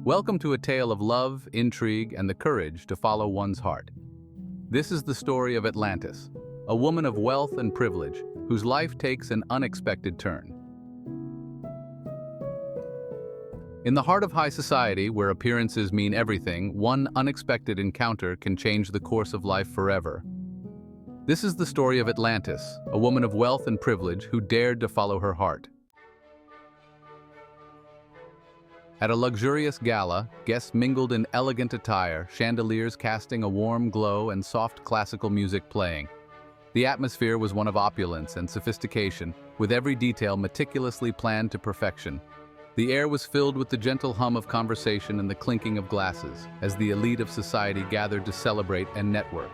Welcome to a tale of love, intrigue, and the courage to follow one's heart. This is the story of Atlantis, a woman of wealth and privilege whose life takes an unexpected turn. In the heart of high society, where appearances mean everything, one unexpected encounter can change the course of life forever. This is the story of Atlantis, a woman of wealth and privilege who dared to follow her heart. At a luxurious gala, guests mingled in elegant attire, chandeliers casting a warm glow and soft classical music playing. The atmosphere was one of opulence and sophistication, with every detail meticulously planned to perfection. The air was filled with the gentle hum of conversation and the clinking of glasses, as the elite of society gathered to celebrate and network.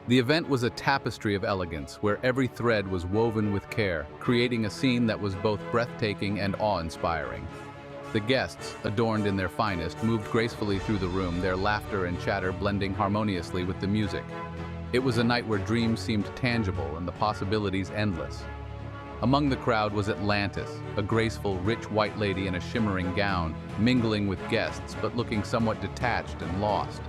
The event was a tapestry of elegance, where every thread was woven with care, creating a scene that was both breathtaking and awe-inspiring. The guests, adorned in their finest, moved gracefully through the room, their laughter and chatter blending harmoniously with the music. It was a night where dreams seemed tangible and the possibilities endless. Among the crowd was Atlantis, a graceful, rich white lady in a shimmering gown, mingling with guests but looking somewhat detached and lost.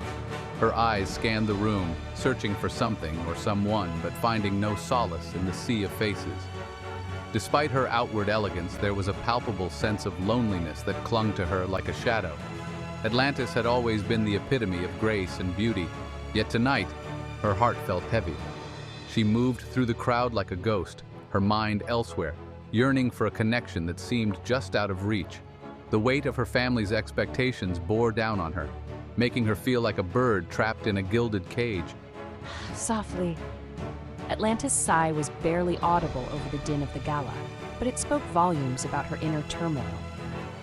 Her eyes scanned the room, searching for something or someone, but finding no solace in the sea of faces. Despite her outward elegance, there was a palpable sense of loneliness that clung to her like a shadow. Atlantis had always been the epitome of grace and beauty, yet tonight, her heart felt heavy. She moved through the crowd like a ghost, her mind elsewhere, yearning for a connection that seemed just out of reach. The weight of her family's expectations bore down on her, making her feel like a bird trapped in a gilded cage. Softly. Atlantis' sigh was barely audible over the din of the gala, but it spoke volumes about her inner turmoil.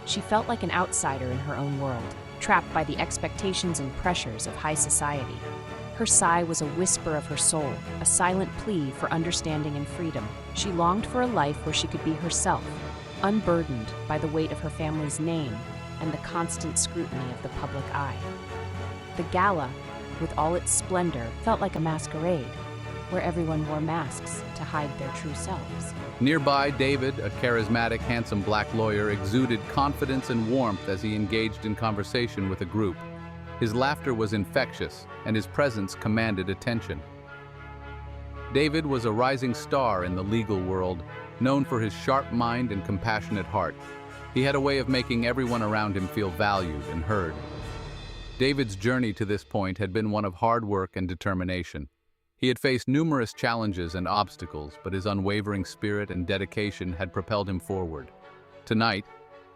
She felt like an outsider in her own world, trapped by the expectations and pressures of high society. Her sigh was a whisper of her soul, a silent plea for understanding and freedom. She longed for a life where she could be herself, unburdened by the weight of her family's name and the constant scrutiny of the public eye. The gala, with all its splendor, felt like a masquerade, where everyone wore masks to hide their true selves. Nearby, David, a charismatic, handsome black lawyer, exuded confidence and warmth as he engaged in conversation with a group. His laughter was infectious, and his presence commanded attention. David was a rising star in the legal world, known for his sharp mind and compassionate heart. He had a way of making everyone around him feel valued and heard. David's journey to this point had been one of hard work and determination. He had faced numerous challenges and obstacles, but his unwavering spirit and dedication had propelled him forward. Tonight,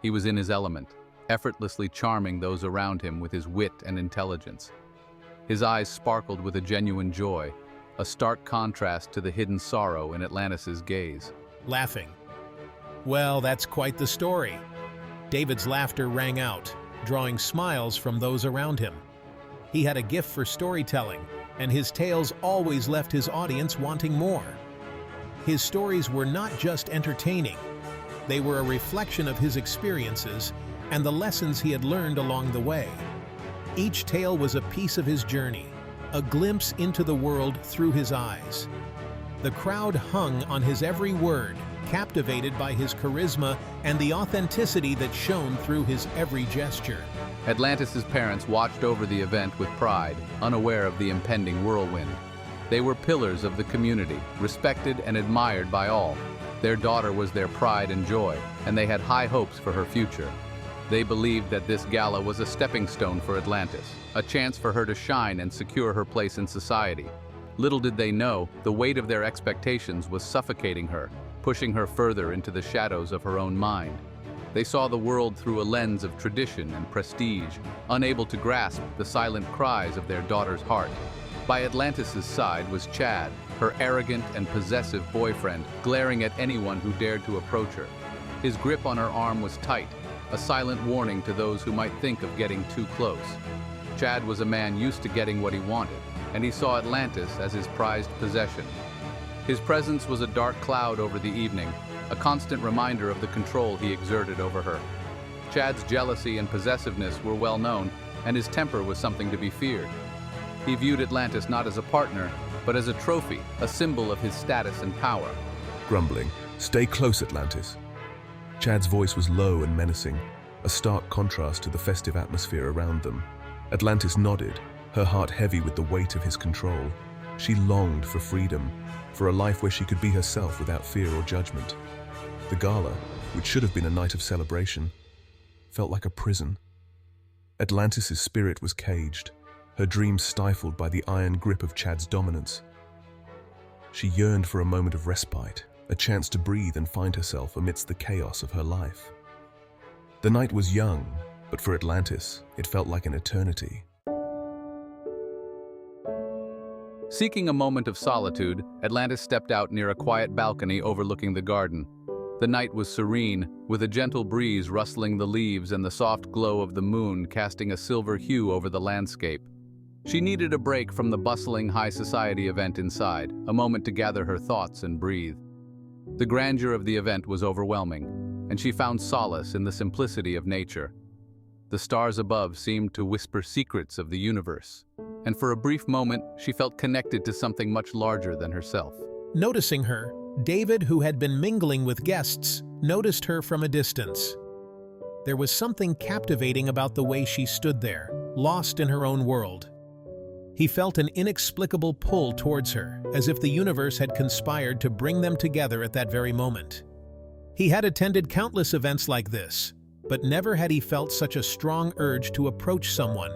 he was in his element, effortlessly charming those around him with his wit and intelligence. His eyes sparkled with a genuine joy, a stark contrast to the hidden sorrow in Atlantis' gaze. Laughing. Well, that's quite the story. David's laughter rang out, drawing smiles from those around him. He had a gift for storytelling, and his tales always left his audience wanting more. His stories were not just entertaining. They were a reflection of his experiences and the lessons he had learned along the way. Each tale was a piece of his journey, a glimpse into the world through his eyes. The crowd hung on his every word, captivated by his charisma and the authenticity that shone through his every gesture. Atlantis' parents watched over the event with pride, unaware of the impending whirlwind. They were pillars of the community, respected and admired by all. Their daughter was their pride and joy, and they had high hopes for her future. They believed that this gala was a stepping stone for Atlantis, a chance for her to shine and secure her place in society. Little did they know, the weight of their expectations was suffocating her, pushing her further into the shadows of her own mind. They saw the world through a lens of tradition and prestige, unable to grasp the silent cries of their daughter's heart. By Atlantis' side was Chad, her arrogant and possessive boyfriend, glaring at anyone who dared to approach her. His grip on her arm was tight, a silent warning to those who might think of getting too close. Chad was a man used to getting what he wanted, and he saw Atlantis as his prized possession. His presence was a dark cloud over the evening, a constant reminder of the control he exerted over her. Chad's jealousy and possessiveness were well known, and his temper was something to be feared. He viewed Atlantis not as a partner, but as a trophy, a symbol of his status and power. Grumbling, "Stay close, Atlantis." Chad's voice was low and menacing, a stark contrast to the festive atmosphere around them. Atlantis nodded, her heart heavy with the weight of his control. She longed for freedom, for a life where she could be herself without fear or judgment. The gala, which should have been a night of celebration, felt like a prison. Atlantis' spirit was caged, her dreams stifled by the iron grip of Chad's dominance. She yearned for a moment of respite, a chance to breathe and find herself amidst the chaos of her life. The night was young, but for Atlantis, it felt like an eternity. Seeking a moment of solitude, Atlantis stepped out near a quiet balcony overlooking the garden. The night was serene, with a gentle breeze rustling the leaves and the soft glow of the moon casting a silver hue over the landscape. She needed a break from the bustling high society event inside, a moment to gather her thoughts and breathe. The grandeur of the event was overwhelming, and she found solace in the simplicity of nature. The stars above seemed to whisper secrets of the universe, and for a brief moment she felt connected to something much larger than herself. Noticing her, David, who had been mingling with guests, noticed her from a distance. There was something captivating about the way she stood there, lost in her own world. He felt an inexplicable pull towards her, as if the universe had conspired to bring them together at that very moment. He had attended countless events like this, but never had he felt such a strong urge to approach someone.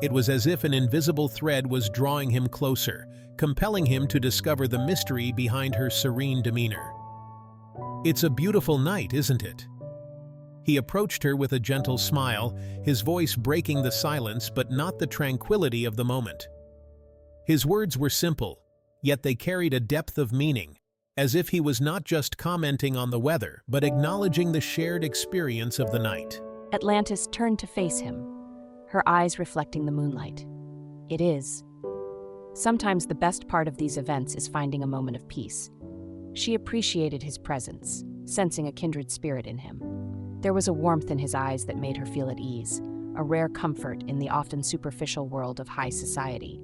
It was as if an invisible thread was drawing him closer, compelling him to discover the mystery behind her serene demeanor. "It's a beautiful night, isn't it?" He approached her with a gentle smile, his voice breaking the silence but not the tranquility of the moment. His words were simple, yet they carried a depth of meaning, as if he was not just commenting on the weather, but acknowledging the shared experience of the night. Atlantis turned to face him, her eyes reflecting the moonlight. "It is. Sometimes the best part of these events is finding a moment of peace." She appreciated his presence, sensing a kindred spirit in him. There was a warmth in his eyes that made her feel at ease, a rare comfort in the often superficial world of high society.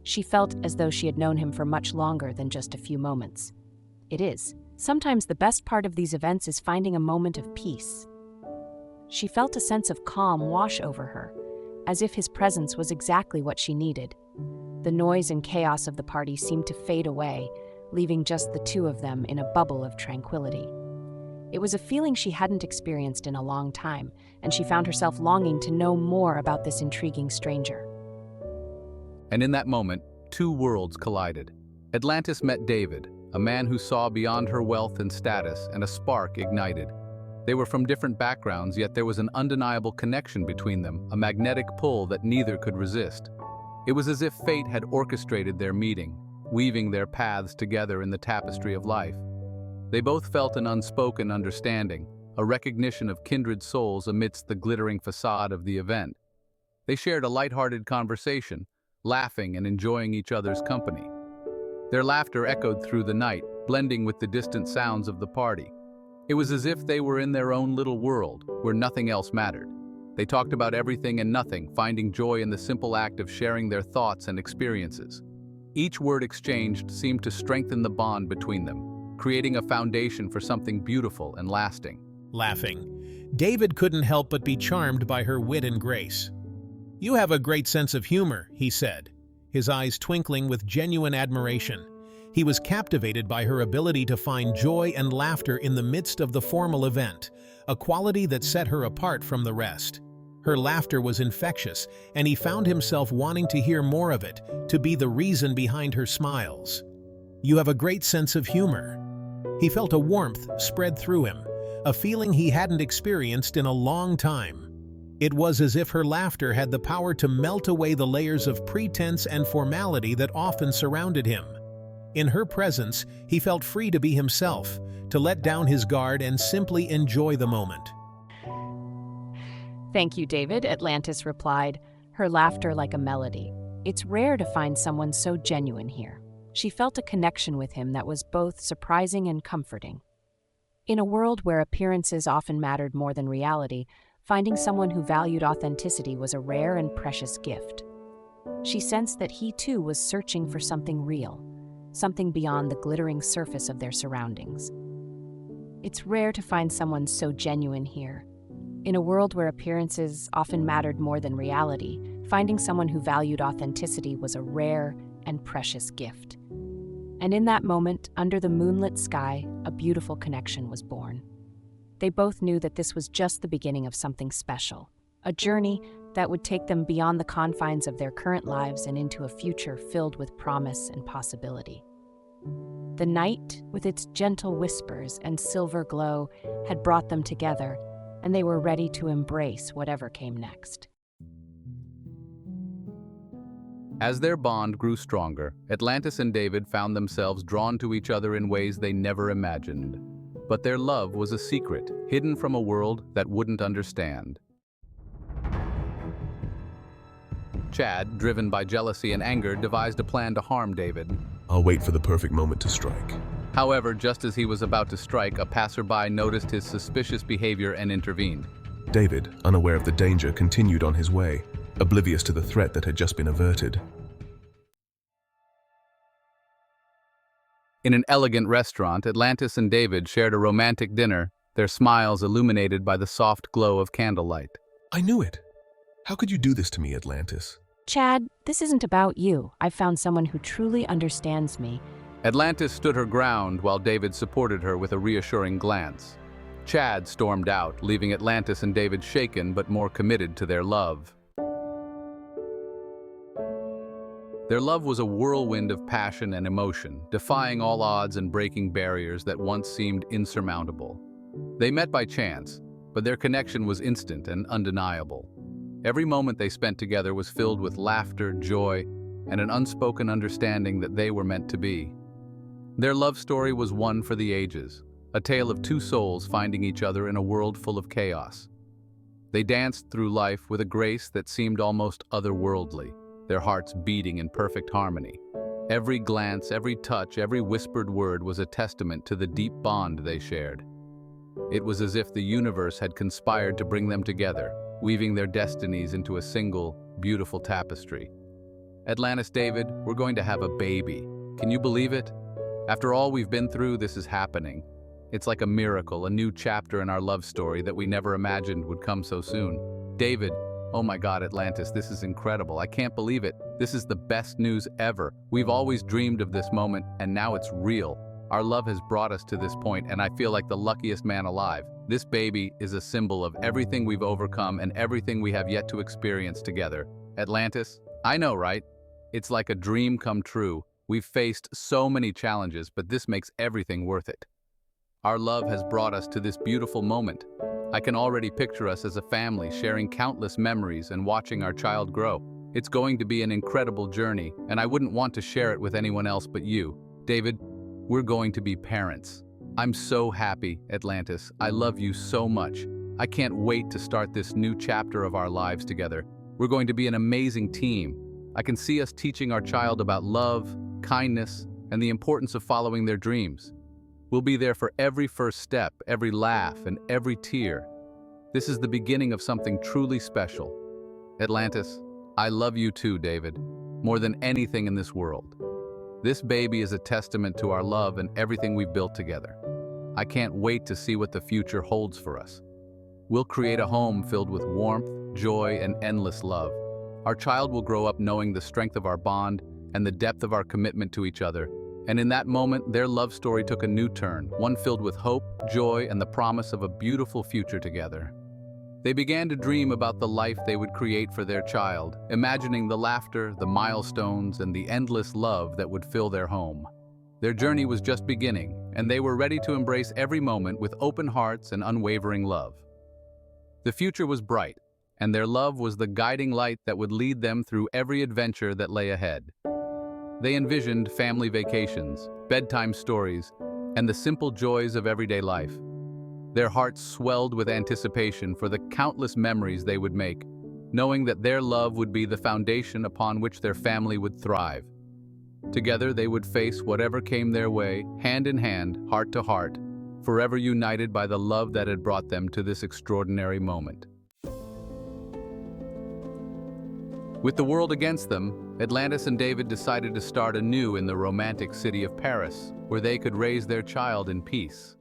She felt as though she had known him for much longer than just a few moments. "It is. Sometimes the best part of these events is finding a moment of peace." She felt a sense of calm wash over her, as if his presence was exactly what she needed. The noise and chaos of the party seemed to fade away, leaving just the two of them in a bubble of tranquility. It was a feeling she hadn't experienced in a long time, and she found herself longing to know more about this intriguing stranger. And in that moment, two worlds collided. Atlantis met David, a man who saw beyond her wealth and status, and a spark ignited. They were from different backgrounds, yet there was an undeniable connection between them, a magnetic pull that neither could resist. It was as if fate had orchestrated their meeting, weaving their paths together in the tapestry of life. They both felt an unspoken understanding, a recognition of kindred souls amidst the glittering facade of the event. They shared a lighthearted conversation, laughing and enjoying each other's company. Their laughter echoed through the night, blending with the distant sounds of the party. It was as if they were in their own little world, where nothing else mattered. They talked about everything and nothing, finding joy in the simple act of sharing their thoughts and experiences. Each word exchanged seemed to strengthen the bond between them, creating a foundation for something beautiful and lasting. Laughing, David couldn't help but be charmed by her wit and grace. "You have a great sense of humor," he said, his eyes twinkling with genuine admiration. He was captivated by her ability to find joy and laughter in the midst of the formal event, a quality that set her apart from the rest. Her laughter was infectious, and he found himself wanting to hear more of it, to be the reason behind her smiles. "You have a great sense of humor." He felt a warmth spread through him, a feeling he hadn't experienced in a long time. It was as if her laughter had the power to melt away the layers of pretense and formality that often surrounded him. In her presence, he felt free to be himself, to let down his guard and simply enjoy the moment. "Thank you, David," Atlantis replied, her laughter like a melody. "It's rare to find someone so genuine here." She felt a connection with him that was both surprising and comforting. In a world where appearances often mattered more than reality, finding someone who valued authenticity was a rare and precious gift. She sensed that he too was searching for something real, something beyond the glittering surface of their surroundings. "It's rare to find someone so genuine here." In a world where appearances often mattered more than reality, finding someone who valued authenticity was a rare and precious gift. And in that moment, under the moonlit sky, a beautiful connection was born. They both knew that this was just the beginning of something special, a journey that would take them beyond the confines of their current lives and into a future filled with promise and possibility. The night, with its gentle whispers and silver glow, had brought them together, and they were ready to embrace whatever came next. As their bond grew stronger, Atlantis and David found themselves drawn to each other in ways they never imagined. But their love was a secret, hidden from a world that wouldn't understand. Chad, driven by jealousy and anger, devised a plan to harm David. I'll wait for the perfect moment to strike. However, just as he was about to strike, a passerby noticed his suspicious behavior and intervened. David, unaware of the danger, continued on his way, oblivious to the threat that had just been averted. In an elegant restaurant, Atlantis and David shared a romantic dinner, their smiles illuminated by the soft glow of candlelight. I knew it. How could you do this to me, Atlantis? Chad, this isn't about you. I've found someone who truly understands me. Atlantis stood her ground while David supported her with a reassuring glance. Chad stormed out, leaving Atlantis and David shaken but more committed to their love. Their love was a whirlwind of passion and emotion, defying all odds and breaking barriers that once seemed insurmountable. They met by chance, but their connection was instant and undeniable. Every moment they spent together was filled with laughter, joy, and an unspoken understanding that they were meant to be. Their love story was one for the ages, a tale of two souls finding each other in a world full of chaos. They danced through life with a grace that seemed almost otherworldly, their hearts beating in perfect harmony. Every glance, every touch, every whispered word was a testament to the deep bond they shared. It was as if the universe had conspired to bring them together, weaving their destinies into a single, beautiful tapestry. Atlantis, David, we're going to have a baby. Can you believe it? After all we've been through, this is happening. It's like a miracle, a new chapter in our love story that we never imagined would come so soon. David, oh my God, Atlantis, this is incredible. I can't believe it. This is the best news ever. We've always dreamed of this moment, and now it's real. Our love has brought us to this point, and I feel like the luckiest man alive. This baby is a symbol of everything we've overcome and everything we have yet to experience together. Atlantis, I know, right? It's like a dream come true. We've faced so many challenges, but this makes everything worth it. Our love has brought us to this beautiful moment. I can already picture us as a family sharing countless memories and watching our child grow. It's going to be an incredible journey, and I wouldn't want to share it with anyone else but you. David, we're going to be parents. I'm so happy, Atlantis. I love you so much. I can't wait to start this new chapter of our lives together. We're going to be an amazing team. I can see us teaching our child about love, kindness, and the importance of following their dreams. We'll be there for every first step, every laugh, and every tear. This is the beginning of something truly special. Atlantis, I love you too, David, more than anything in this world. This baby is a testament to our love and everything we've built together. I can't wait to see what the future holds for us. We'll create a home filled with warmth, joy, and endless love. Our child will grow up knowing the strength of our bond and the depth of our commitment to each other. And in that moment, their love story took a new turn, one filled with hope, joy, and the promise of a beautiful future together. They began to dream about the life they would create for their child, imagining the laughter, the milestones, and the endless love that would fill their home. Their journey was just beginning, and they were ready to embrace every moment with open hearts and unwavering love. The future was bright, and their love was the guiding light that would lead them through every adventure that lay ahead. They envisioned family vacations, bedtime stories, and the simple joys of everyday life. Their hearts swelled with anticipation for the countless memories they would make, knowing that their love would be the foundation upon which their family would thrive. Together they would face whatever came their way, hand in hand, heart to heart, forever united by the love that had brought them to this extraordinary moment. With the world against them, Atlantis and David decided to start anew in the romantic city of Paris, where they could raise their child in peace.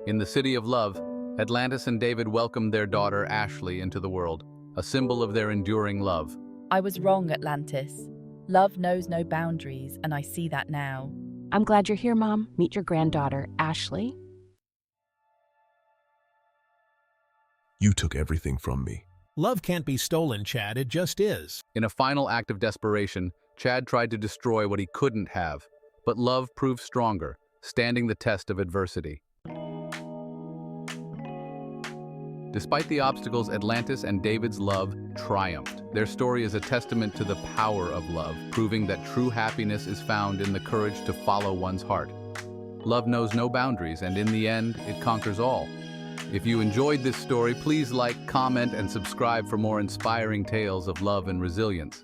In the City of Love, Atlantis and David welcomed their daughter Ashley into the world, a symbol of their enduring love. I was wrong, Atlantis. Love knows no boundaries, and I see that now. I'm glad you're here, Mom. Meet your granddaughter, Ashley. You took everything from me. Love can't be stolen, Chad, it just is. In a final act of desperation, Chad tried to destroy what he couldn't have, but love proved stronger, standing the test of adversity. Despite the obstacles, Atlantis and David's love triumphed. Their story is a testament to the power of love, proving that true happiness is found in the courage to follow one's heart. Love knows no boundaries, and in the end, it conquers all. If you enjoyed this story, please like, comment, and subscribe for more inspiring tales of love and resilience.